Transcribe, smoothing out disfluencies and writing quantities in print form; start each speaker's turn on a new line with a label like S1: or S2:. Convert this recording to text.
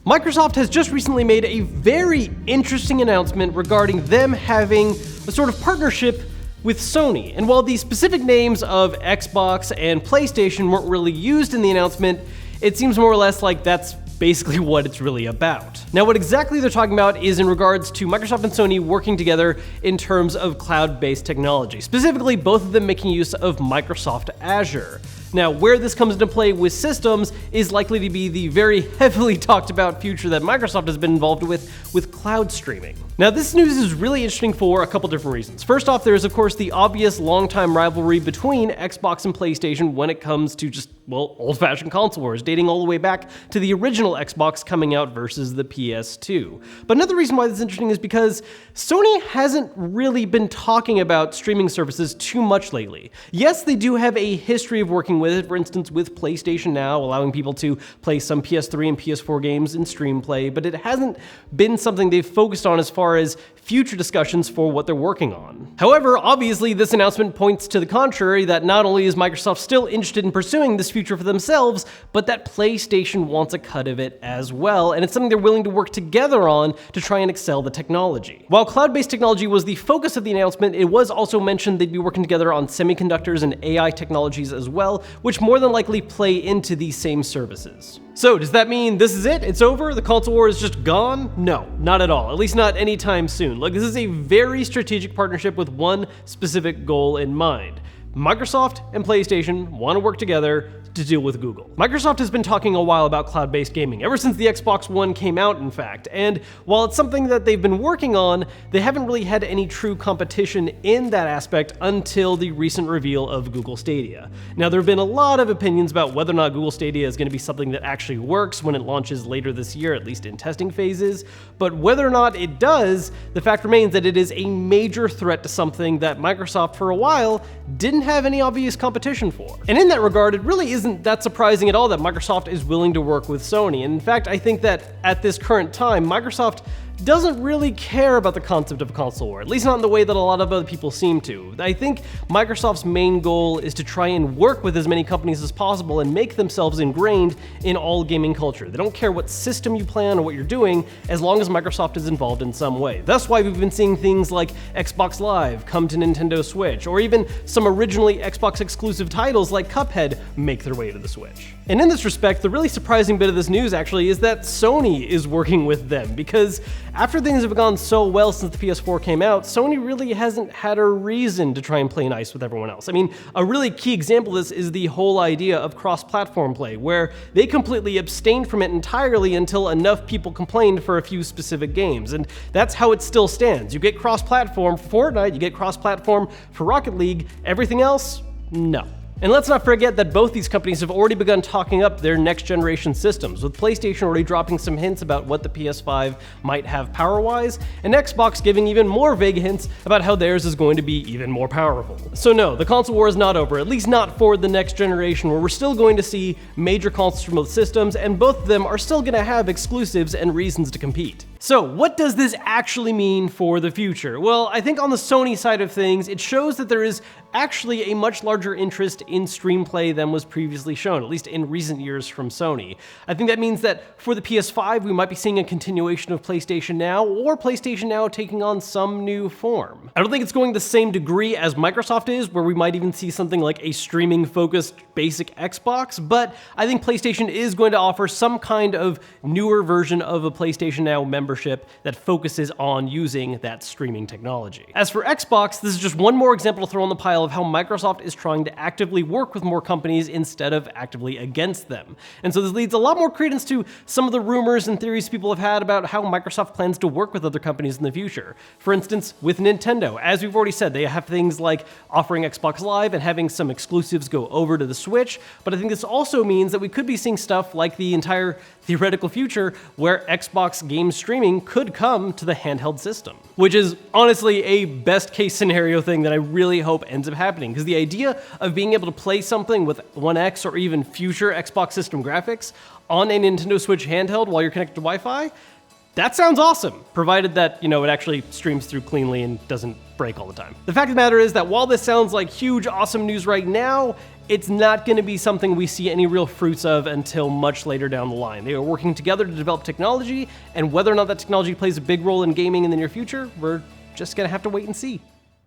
S1: Microsoft has just recently made a very interesting announcement regarding them having a sort of partnership with Sony. And while the specific names of Xbox and PlayStation weren't really used in the announcement, it seems more or less like that's basically what it's really about. Now, what exactly they're talking about is in regards to Microsoft and Sony working together in terms of cloud-based technology, specifically both of them making use of Microsoft Azure. Now, where this comes into play with systems is likely to be the very heavily talked about future that Microsoft has been involved with cloud streaming. Now, this news is really interesting for a couple different reasons. First off, there's of course the obvious long-time rivalry between Xbox and PlayStation when it comes to just, well, old-fashioned console wars, dating all the way back to the original Xbox coming out versus the PS2. But another reason why this is interesting is because Sony hasn't really been talking about streaming services too much lately. Yes, they do have a history of working with it, for instance, with PlayStation Now, allowing people to play some PS3 and PS4 games in stream play, but it hasn't been something they've focused on as far as future discussions for what they're working on. However, obviously, this announcement points to the contrary, that not only is Microsoft still interested in pursuing this future for themselves, but that PlayStation wants a cut of it as well, and it's something they're willing to work together on to try and excel the technology. While cloud-based technology was the focus of the announcement, it was also mentioned they'd be working together on semiconductors and AI technologies as well, which more than likely play into these same services. So, does that mean this is it? It's over? The console war is just gone? No, not at all. At least not anytime soon. Look, this is a very strategic partnership with one specific goal in mind. Microsoft and PlayStation want to work together to deal with Google. Microsoft has been talking a while about cloud-based gaming, ever since the Xbox One came out, in fact, and while it's something that they've been working on, they haven't really had any true competition in that aspect until the recent reveal of Google Stadia. Now, there have been a lot of opinions about whether or not Google Stadia is going to be something that actually works when it launches later this year, at least in testing phases, but whether or not it does, the fact remains that it is a major threat to something that Microsoft, for a while, didn't have any obvious competition for. And in that regard, it really isn't that surprising at all that Microsoft is willing to work with Sony. And in fact, I think that at this current time, Microsoft doesn't really care about the concept of a console war, at least not in the way that a lot of other people seem to. I think Microsoft's main goal is to try and work with as many companies as possible and make themselves ingrained in all gaming culture. They don't care what system you play on or what you're doing, as long as Microsoft is involved in some way. That's why we've been seeing things like Xbox Live come to Nintendo Switch, or even some originally Xbox exclusive titles like Cuphead make their way to the Switch. And in this respect, the really surprising bit of this news actually is that Sony is working with them, because after things have gone so well since the PS4 came out, Sony really hasn't had a reason to try and play nice with everyone else. I mean, a really key example of this is the whole idea of cross-platform play, where they completely abstained from it entirely until enough people complained for a few specific games, and that's how it still stands. You get cross-platform for Fortnite, you get cross-platform for Rocket League, everything else, no. And let's not forget that both these companies have already begun talking up their next generation systems, with PlayStation already dropping some hints about what the PS5 might have power-wise, and Xbox giving even more vague hints about how theirs is going to be even more powerful. So no, the console war is not over, at least not for the next generation, where we're still going to see major consoles from both systems, and both of them are still going to have exclusives and reasons to compete. So what does this actually mean for the future? Well, I think on the Sony side of things, it shows that there is actually a much larger interest in stream play than was previously shown, at least in recent years from Sony. I think that means that for the PS5, we might be seeing a continuation of PlayStation Now, or PlayStation Now taking on some new form. I don't think it's going the same degree as Microsoft is, where we might even see something like a streaming-focused basic Xbox, but I think PlayStation is going to offer some kind of newer version of a PlayStation Now membership that focuses on using that streaming technology. As for Xbox, this is just one more example to throw on the pile of how Microsoft is trying to actively work with more companies instead of actively against them. And so this leads a lot more credence to some of the rumors and theories people have had about how Microsoft plans to work with other companies in the future. For instance, with Nintendo, as we've already said, they have things like offering Xbox Live and having some exclusives go over to the Switch, but I think this also means that we could be seeing stuff like the entire theoretical future where Xbox game streaming could come to the handheld system, which is honestly a best case scenario thing that I really hope ends up happening, because the idea of being able to play something with One X or even future Xbox system graphics on a Nintendo Switch handheld while you're connected to Wi-Fi, that sounds awesome, provided that, it actually streams through cleanly and doesn't break all the time. The fact of the matter is that while this sounds like huge, awesome news right now, it's not going to be something we see any real fruits of until much later down the line. They are working together to develop technology, and whether or not that technology plays a big role in gaming in the near future, we're just going to have to wait and see.